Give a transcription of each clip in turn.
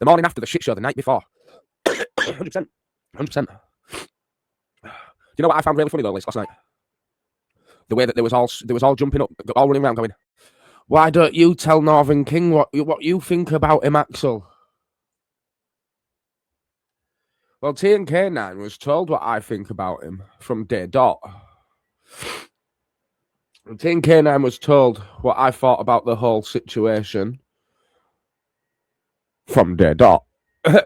The morning after the shit show, the night before. 100%. 100%. Do you know what I found really funny though, Liz, last night? The way that they was all jumping up, all running around going, why don't you tell Northern King what you think about him, Axel? Well, TNK9 was told what I think about him from day dot. TNK9 was told what I thought about the whole situation from day dot.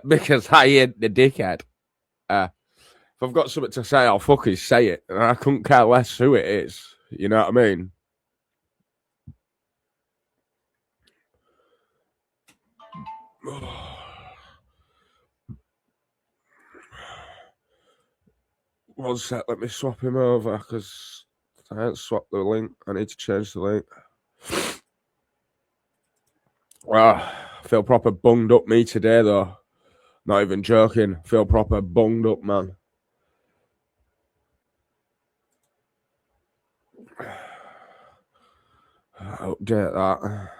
Because I ain't the dickhead. If I've got something to say, I'll fucking say it. And I couldn't care less who it is. You know what I mean? One sec, let me swap him over, because I haven't swapped the link. I need to change the link. I feel proper bunged up me today, though. Not even joking. Feel proper bunged up, man. Update that.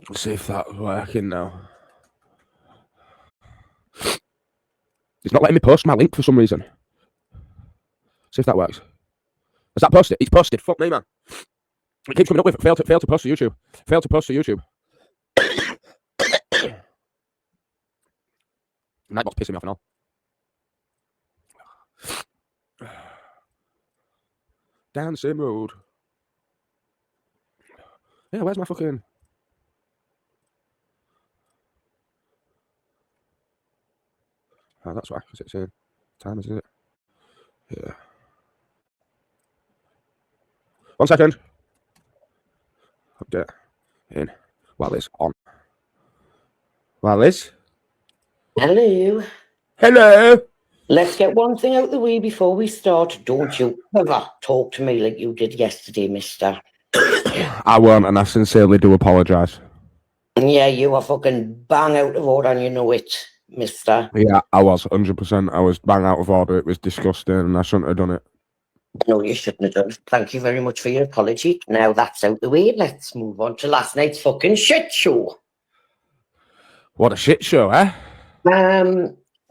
Let's see if that's working now. It's not letting me post my link for some reason. See if that works. Has that posted? It's posted. Fuck me, man. It keeps coming up with fail to post to YouTube. Fail to post to YouTube. Nightbot's pissing me off and all. Dancing mood. Yeah, where's my fucking... Oh, that's why, because it's in time, isn't it? Yeah. 1 second. Update. In. While it's on. While it's... Hello. Hello. Let's get one thing out of the way before we start. Don't you ever talk to me like you did yesterday, mister. I won't, and I sincerely do apologise. Yeah, you were fucking bang out of order and you know it, mister. Yeah, I was, 100%. I was bang out of order. It was disgusting, and I shouldn't have done it. No, you shouldn't have done it. Thank you very much for your apology. Now that's out the way, let's move on to last night's fucking shit show. What a shit show, eh?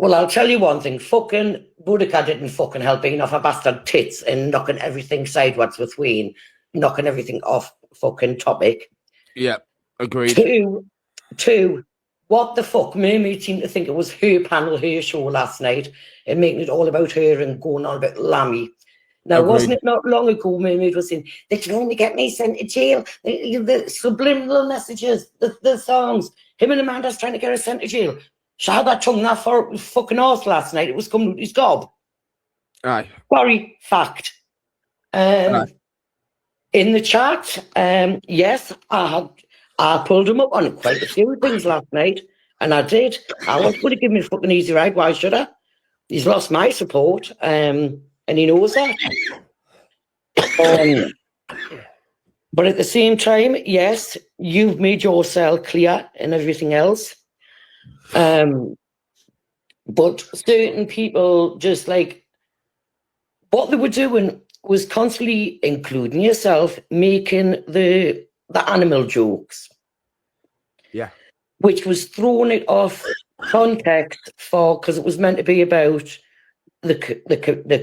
Well, I'll tell you one thing. Fucking Boudica didn't fucking help being off her bastard tits and knocking everything sideways with Wayne, knocking everything off fucking topic. Yeah, agreed. Two, what the fuck made me seem to think it was her panel, her show last night, and making it all about her and going on about Lammy. Now, Agreed. wasn't it not long ago Mermaid was saying, they can only get me sent to jail, the subliminal messages, the songs, him and Amanda's trying to get her sent to jail. She had that tongue that for fucking horse last night. It was coming with his gob. Aye. Sorry, fact. Aye. In the chat, yes, I pulled him up on quite a few things last night, and I did. I was going to give him a fucking easy ride. Why should I? He's lost my support, and he knows that. But at the same time, yes, you've made yourself clear and everything else. But certain people just like what they were doing was constantly including yourself, making the animal jokes. Yeah. Which was throwing it off context because it was meant to be about the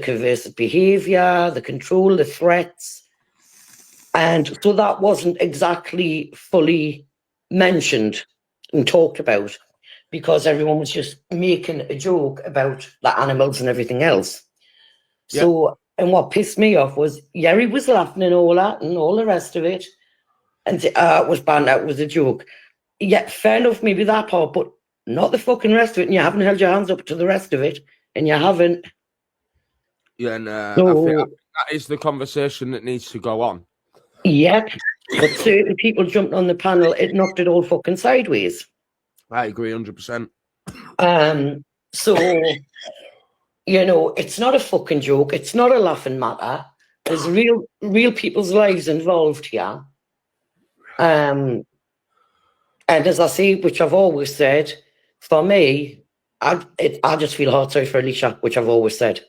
coercive behaviour, the control, the threats. And so that wasn't exactly fully mentioned and talked about because everyone was just making a joke about the animals and everything else. Yep. So, and what pissed me off was Yerry was laughing and all that and all the rest of it. And it was banned out, was a joke. Yeah, fair enough, maybe that part, but not the fucking rest of it. And you haven't held your hands up to the rest of it. And you haven't. Yeah, and I think that is the conversation that needs to go on. Yeah, but certain people jumped on the panel, it knocked it all fucking sideways. I agree 100%. So, you know, it's not a fucking joke. It's not a laughing matter. There's real people's lives involved here. And as I say, which I've always said, for me, I just feel hard sorry for Alicia, which I've always said.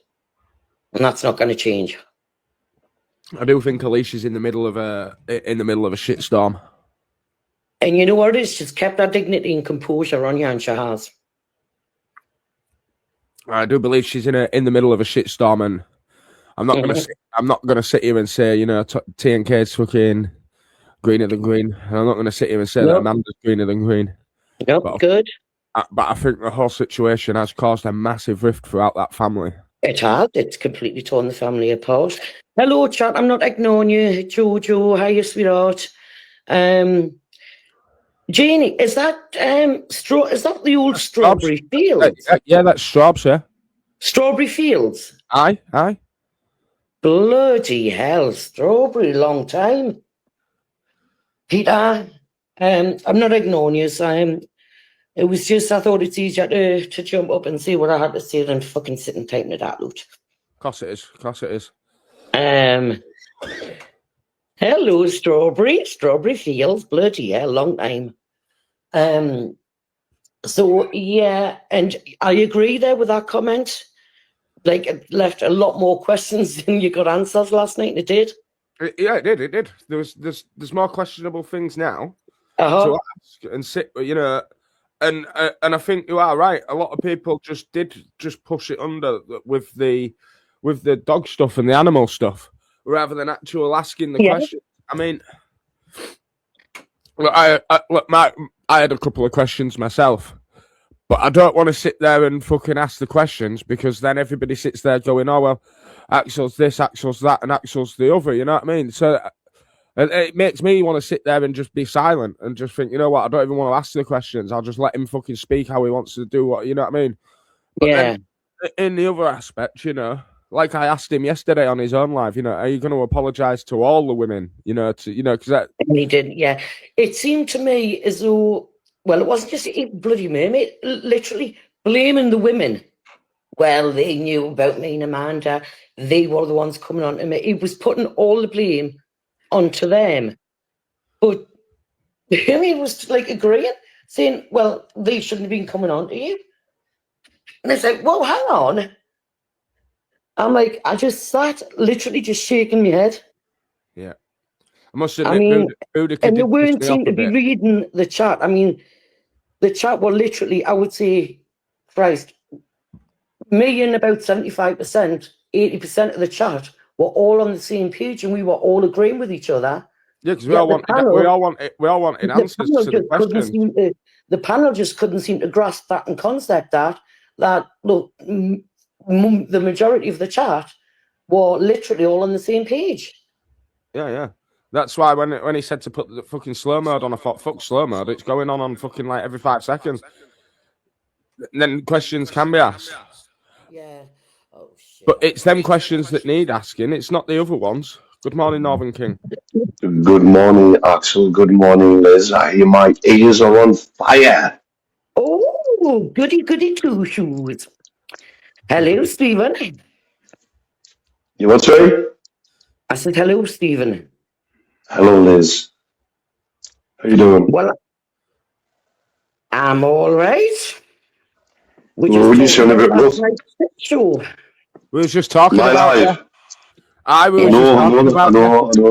And that's not going to change. I do think Alicia's in the middle of a shitstorm. And you know what it is? She's kept her dignity and composure on you, and she has. I do believe she's in the middle of a shitstorm, and I'm not gonna sit here and say, you know, TNK's fucking greener than green. And I'm not gonna sit here and say that Amanda's greener than green. Nope, good. But I think the whole situation has caused a massive rift throughout that family. It has. It's completely torn the family apart. Hello, chat. I'm not ignoring you, Jojo. Hi, sweetheart. Janie, is that is that the old Strawberry Fields? Yeah, that's Straubs, yeah. Strawberry Fields? Aye. Bloody hell, Strawberry, long time. Peter, I'm not ignoring you. It was just, I thought it's easier to jump up and see what I had to say than fucking sit and typing it out. Of course it is. Hello, Strawberry Fields. Bloody hell, long time. So yeah, and I agree there with that comment. Like, it left a lot more questions than you got answers last night, and it did. Yeah, it did. There's more questionable things now to ask and sit, you know, and I think you are right. A lot of people just push it under with the dog stuff and the animal stuff rather than actual asking the question. I mean, look, I had a couple of questions myself, but I don't want to sit there and fucking ask the questions, because then everybody sits there going, oh, well, Axel's this, Axel's that, and Axel's the other, you know what I mean? So it makes me want to sit there and just be silent and just think, you know what, I don't even want to ask the questions. I'll just let him fucking speak how he wants to do what, you know what I mean? But then, in the other aspect, you know, like I asked him yesterday on his own live, you know, are you going to apologise to all the women, because that... And he did, yeah. It seemed to me as though, well, it wasn't just a bloody mermaid, literally blaming the women. Well, they knew about me and Amanda. They were the ones coming on to me. He was putting all the blame onto them. But he was like agreeing, saying, well, they shouldn't have been coming on to you. And it's like, well, hang on. I'm like, I just sat literally just shaking my head. Yeah. I must admit, and they weren't seem to be reading the chat. I mean, the chat were literally, I would say, Christ, me and about 75%, 80% of the chat were all on the same page, and we were all agreeing with each other. Yeah, because we all wanted answers to the questions. The panel just couldn't seem to grasp that and concept that look, the majority of the chat were literally all on the same page. Yeah. That's why when he said to put the fucking slow mode on, I thought, fuck slow mode. It's going on fucking like every 5 seconds. And then questions can be asked. Yeah. Oh, shit. But it's them questions that need asking. It's not the other ones. Good morning, Northern King. Good morning, Axel. Good morning, Liz. I hear my ears are on fire. Oh, goody two shoes. Hello, Stephen. You want to? I said, hello, Stephen. Hello, Liz. How you doing? Well, I'm all right. What were you saying about rough? Sure. We was just talking my about life. I know. I know.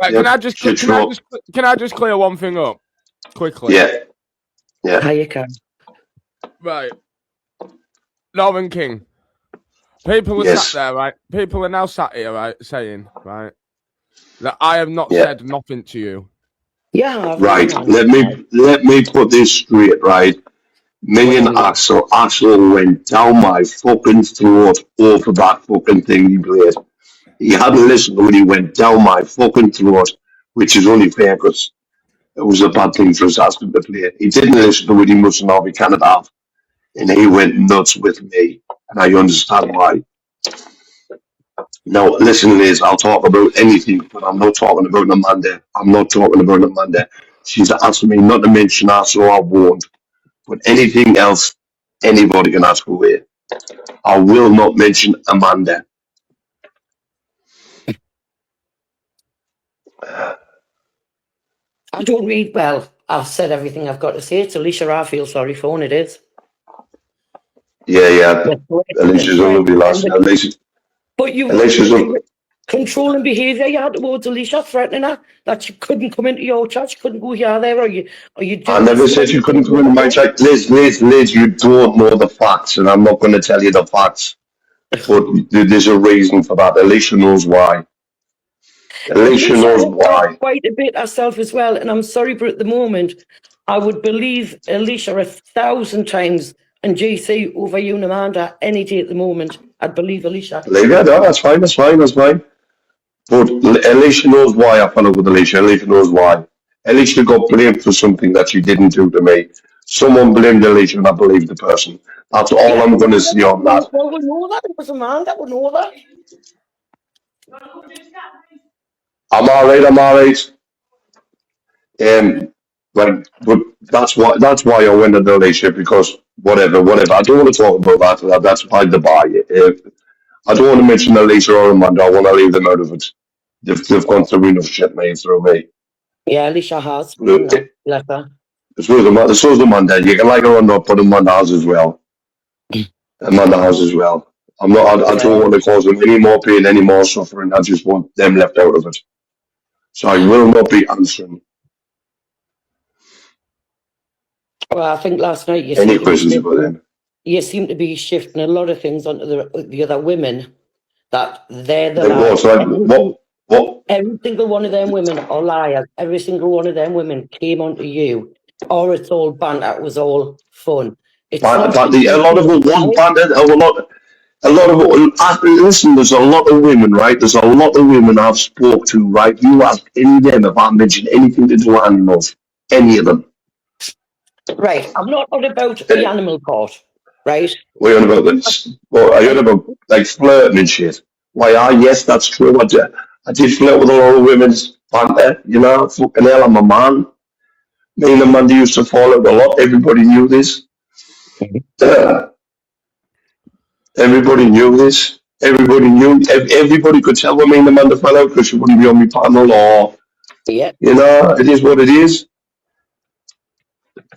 Right, yep. Can I just clear one thing up quickly? Yeah. How you can. Right. Northern King. People are sat there, right? People are now sat here, right, saying, right, that I have not said nothing to you. Yeah. Right. Let me put this straight, right? Me and Axel went down my fucking throat over that fucking thing he played. He hadn't listened to it, he went down my fucking throat, which is only fair because it was a bad thing for us asking to play. He didn't listen to it, he mustn't have, he cannot have. And he went nuts with me, and I understand why. Now, listen, Liz, I'll talk about anything, but I'm not talking about Amanda. She's asked me not to mention her, so I won't. But anything else, anybody can ask away. I will not mention Amanda. I don't read well. I've said everything I've got to say. It's Alicia I feel sorry for, and it is. Yeah. Alicia's a lovely lass. But you controlling behaviour you had towards Alicia, threatening her that she couldn't come into your chat, she couldn't go here, there, or you I never said you couldn't come into my chat. Liz, you don't know the facts, and I'm not going to tell you the facts. But there's a reason for that. Alicia knows why. Alicia knows why. Quite a bit herself as well, and I'm sorry, but at the moment, I would believe Alicia 1,000 times and GC over you and Amanda any day at the moment. I'd believe Alicia. Believe it, no, that's fine. But Alicia knows why I fell up with Alicia. Alicia knows why. Alicia got blamed for something that she didn't do to me. Someone blamed Alicia and I believe the person. That's all I'm going to see on that. Well, we know that. It was Amanda. We know that. I'm all right. But that's why I went into Alicia, because whatever. I don't want to talk about that. That's by the by. I don't want to mention Alicia or Amanda. I want to leave them out of it. They've gone through enough shit, mate, through me. Yeah, Alicia has. Let her. So is Amanda. You can like her or not, but Amanda has as well. Amanda has as well. I don't want to cause them any more pain, any more suffering. I just want them left out of it. So I will not be answering. Well, I think last night you any questions about them. You seem to be shifting a lot of things onto the other women. That they're the what? Every single one of them women are liars. Every single one of them women came onto you, or it's all banter. It was all fun. A lot of it was banter. Listen, there's a lot of women, right? There's a lot of women I've spoke to, right? You ask any of them if I mention anything to do with animals. Any of them. Right. I'm not on about the animal part, right? We're on about this. Well, I heard about like flirting and shit. Why, yes, that's true. I did flirt with a lot of women's banter, you know, fucking hell, I'm a man. Me and Amanda used to fall out a lot. Everybody knew this. Everybody knew this. Everybody could tell when me and Amanda fell out because she wouldn't be on my panel, or, you know, it is what it is.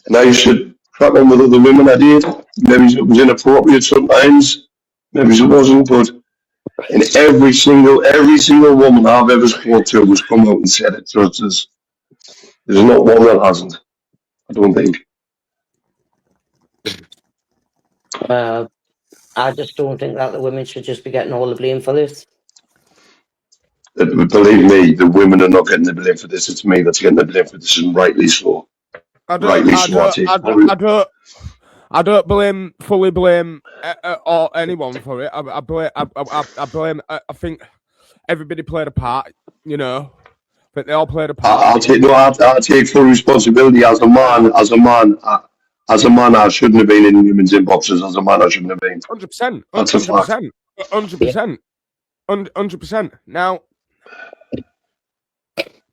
And I used to crack on with other women. I did. Maybe it was inappropriate sometimes. Maybe it wasn't, but and every single woman I've ever spoken to has come out and said it. So there's not one that hasn't. I don't think. I just don't think that the women should just be getting all the blame for this. Believe me, the women are not getting the blame for this. It's me that's getting the blame for this, and rightly so. I don't fully blame or anyone for it. I think everybody played a part, you know. But they all played a part. I'll take full responsibility as a man. As a man, I shouldn't have been in women's inboxes. As a man, I shouldn't have been. 100%. 100%. 100%. Now,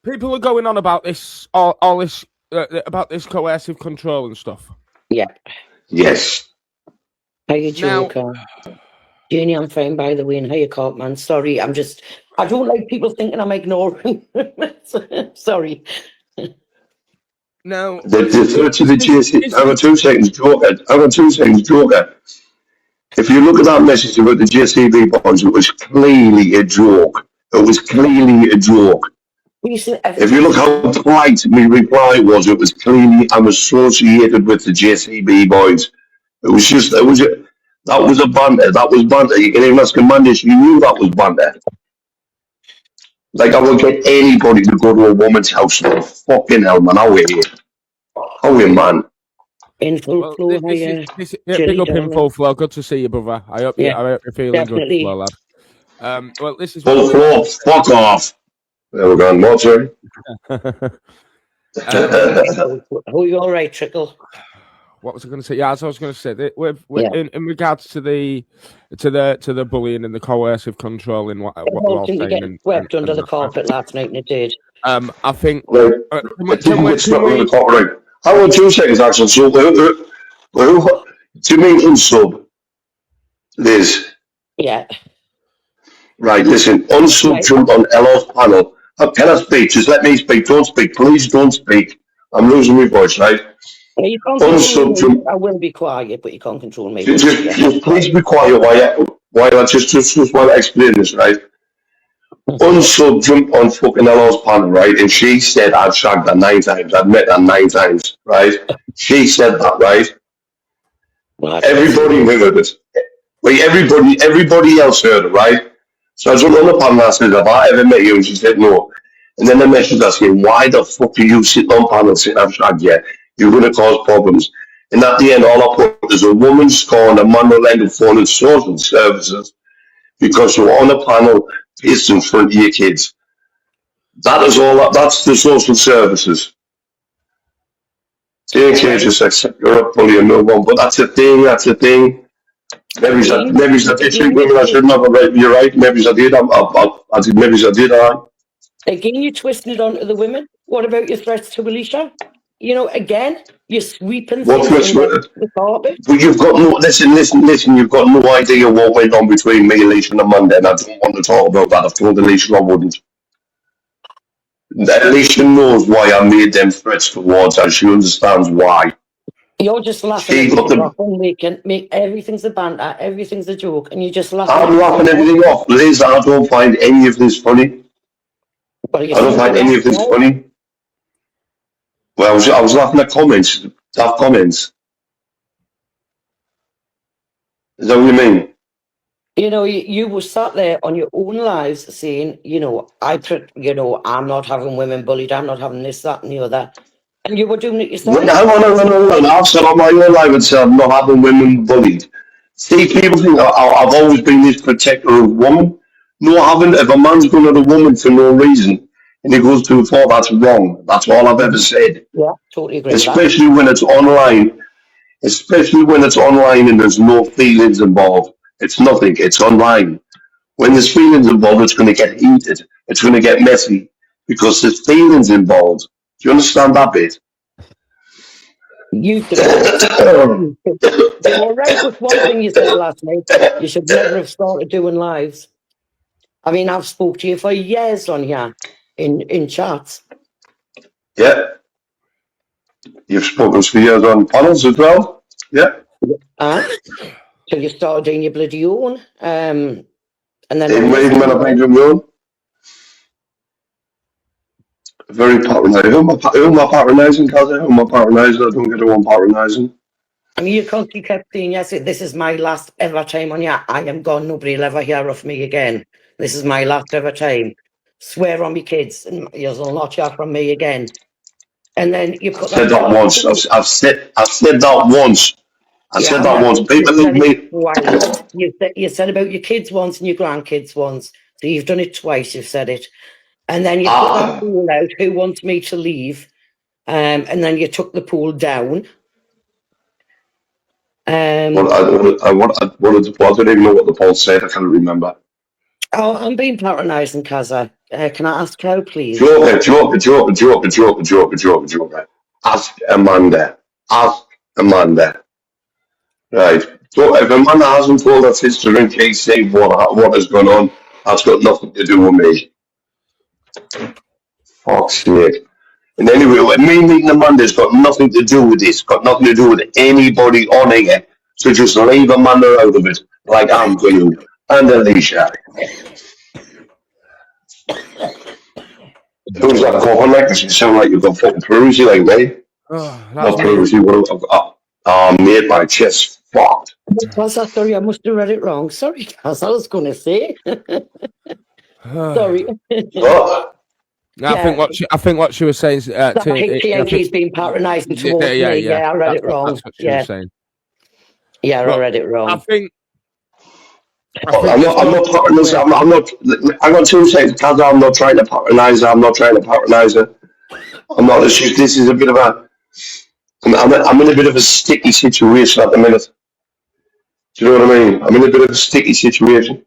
people are going on about this, all this, about this coercive control and stuff. Yeah. Yes. How you doing, Jenny, I'm fine, by the way, and how you caught, man. Sorry, I don't like people thinking I'm ignoring. Sorry. No. The threat to the GSC. Hang on 2 seconds, Joker. If you look at that message about the JCB boys, it was clearly a joke. If you look how polite my reply was, it was clearly I'm associated with the JCB boys. That was a banter. You can even ask Amanda, she knew that was banter. Like, I would get anybody to go to a woman's house. Fucking hell, man. How are you, man? In full flow, big up in full flow. Good to see you, brother. I hope you're feeling definitely good, well, lad. Well, this is full flow. Fuck off. There we go. More, sorry. Who you all right, Trickle? What was I going to say? Yeah, as I was going to say, in regards to the bullying and the coercive control and what we're all saying, get swept under the carpet last night, and it did. I think. I want 2 seconds, Axel. So, do you mean unsub, Liz? Yeah. Right. Listen, unsub jumped on Ella's panel. Can I speak? Just let me speak. Don't speak. Please don't speak. I'm losing my voice, right? Yeah, you can't control me. I will be quiet, but you can't control me. Just please be quiet while while I just while I explain this, right? Unsub jumped on fucking Ella's panel, right? And she said I'd shagged her 9 times. I'd met her 9 times, right? She said that, right? Well, Everybody heard it. Like everybody else heard it, right? So I jumped on the panel and I said, have I ever met you? And she said no. And then the message asking, why the fuck are you sitting on panel saying I've shagged you? You're going to cause problems. And at the end, all I put is a woman scorned a man will end up falling social services because you're on a panel pissed in front of your kids. That is all. That's the social services. TNK just accept you're a bully and move on. But that's the thing. That's the thing. Maybe I did think women I shouldn't have a right. You're right. Maybe I did. I did. Maybe I did. Again, you twisted it onto the women. What about your threats to Alicia? You know, again, you're sweeping What things was under the carpet. But you've got no listen. You've got no idea what went on between me, Alicia, and Monday, and I don't want to talk about that. I've told Alicia I wouldn't. Alicia knows why I made them threats towards her. She understands why. You're just laughing She got them. make everything's a banter, everything's a joke, and you just laugh. I'm laughing everything off. Liz, I don't find any of this funny. I don't find any of this funny. Well, I was laughing at comments. Daft comments. Is that what you mean? You know, you were sat there on your own lives saying, you know, I'm not having women bullied, I'm not having this, that, and the other. And you were doing it yourself. Hang on. I've said on my own life and said I'm not having women bullied. See, people think I've always been this protector of women. No, I haven't. If a man's going at a woman for no reason and he goes too far, that's wrong. That's all I've ever said. Yeah, totally agree with that. Especially when it's online. Especially when it's online and there's no feelings involved. It's nothing. It's online. When there's feelings involved, it's going to get heated. It's going to get messy because there's feelings involved. Do you understand that bit? You were right with one thing you said last night. You should never have started doing lives. I mean, I've spoke to you for years on here in chats. Yeah. You've spoken to years on panels as well. Yeah. Till you started doing your bloody own. And then Even when I've been doing my own. Very patronising. Who am I patronising, Kazza? Who am I patronising? I don't get the one patronising. I mean, you constantly kept saying, yes, this is my last ever time on here. I am gone. Nobody will ever hear of me again. This is my last ever time. Swear on me kids, and you'll not hear from me again. And then you put I've said that once. I've said that once. I said that once. People leave me. You said about your kids once and your grandkids once. So you've done it twice. You've said it. And then you put that pool out. Who wants me to leave? And then you took the pool down. I don't even know what the poll said. I can't remember. Oh, I'm being patronising, Kazza. Can I ask how, please? Joker. Ask Amanda. Right. So if Amanda hasn't told her sister in case say what has gone on, that's got nothing to do with me. Fuck's sake. And anyway, me meeting Amanda's got nothing to do with this. Got nothing to do with anybody on here. So just leave Amanda out of it, like I'm going to. And Alicia. Who's that coughing like? Does it sound like you've got fucking pleurisy like me? Not pleurisy. Mate, my chest's fucked. Sorry, I must have read it wrong. Sorry, Kaz, I was going to say. Sorry. What? No, yeah. I think what she was saying is TNK's been patronising towards me. Yeah, I read it wrong. That's what she was saying. Yeah, I read it wrong. I think I'm not patronising. I'm not. I got 2 seconds, Kaz. I'm not trying to patronise her. I'm not trying to patronise her. I'm not. This is a bit of a. I'm in a bit of a sticky situation at the minute. Do you know what I mean? I'm in a bit of a sticky situation.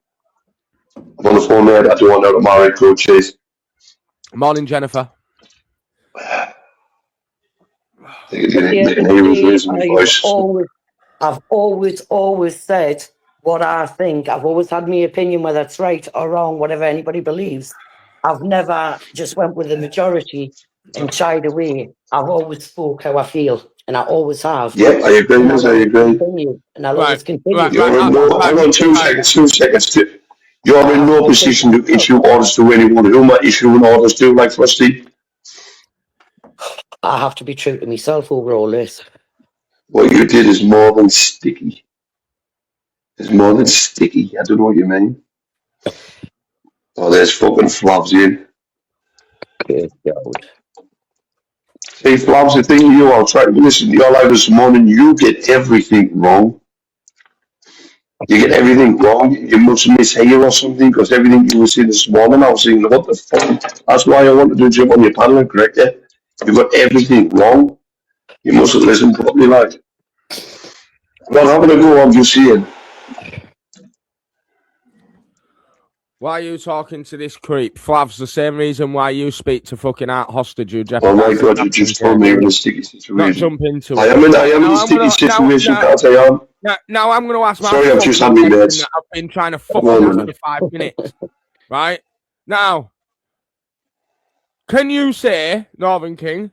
I'm on the phone there. I don't want to know what my head coach is. Morning, Jennifer. I've always said what I think. I've always had my opinion, whether it's right or wrong, whatever anybody believes. I've never just went with the majority and shied away. I've always spoke how I feel. and I always have. Yeah, I agree, And Liz, I agree. and I'll always continue right, to You're in do no, that. hold on 2 seconds. You're I in have no to defend position to myself. issue orders to anyone. Who might issue an orders to, like Frosty? I have to be true to myself over all this. What you did is more than sticky. It's more than sticky. I don't know what you mean. Oh, there's fucking Flavs in. Good God. See, Flavs, the thing you are trying to listen to your life this morning, you get everything wrong. You get everything wrong. You must mishear or something because everything you were saying this morning, I was saying, what the fuck? That's why I wanted to jump on your panel and correct you. You got everything wrong. You mustn't listen properly, like. Well, I'm going to go on just saying. Why are you talking to this creep? Flav's the same reason why you speak to fucking Art Hostage who Oh my jeopardised God, you just told me you're in a sticky Not situation. jump into I it. am in Now a I'm sticky gonna situation, can't I am? now I'm gonna ask my Sorry, I've just had fucking my question meds. that I've been trying to Go fucking on, ask man. for 5 minutes. Right? Now, can you say, Northern King,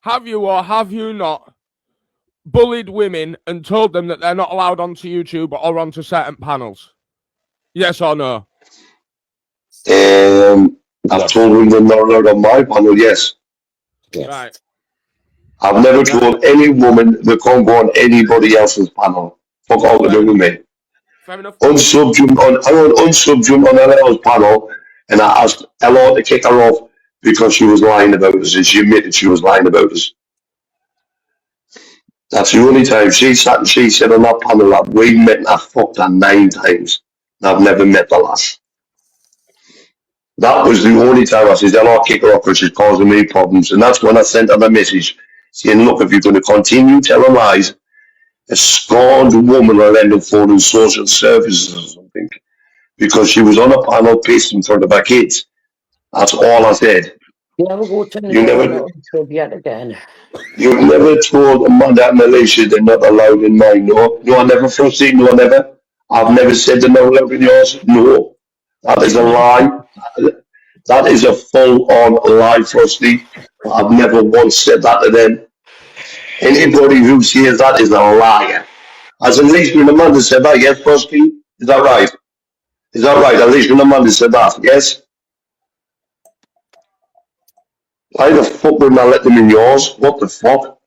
have you or have you not bullied women and told them that they're not allowed onto YouTube or onto certain panels? Yes or no? I've told them they're not allowed on my panel, yes. Yes. Right. I've never told any woman they can't go on anybody else's panel. Fuck all to do with me. Fair enough. Unsub jumped on Ella's panel and I asked Ella to kick her off because she was lying about us and she admitted she was lying about us. That's the only time she sat and she said on that panel that we met and I fucked her 9 times. And I've never met the lass. That was the only time I said, I'll kick her off because she's causing me problems. And that's when I sent her the message saying, look, if you're going to continue telling lies, a scorned woman will end up phoning social services or something. Because she was on a panel pissed in front of her kids. That's all I said. You never go turn the You door on never, it yet again. you never told Amanda and Malaysia they're not allowed in mine. No, no, I never foreseen. No, I never. I've never said they're not allowed in yours. No, that is a lie. That is a full-on lie, Frosty. I've never once said that to them. Anybody who says that is a liar. As at least when Amanda said that, yes, Frosty? Is that right? Is that right? At least when Amanda said that, yes? Why the fuck wouldn't I let them in yours? What the fuck?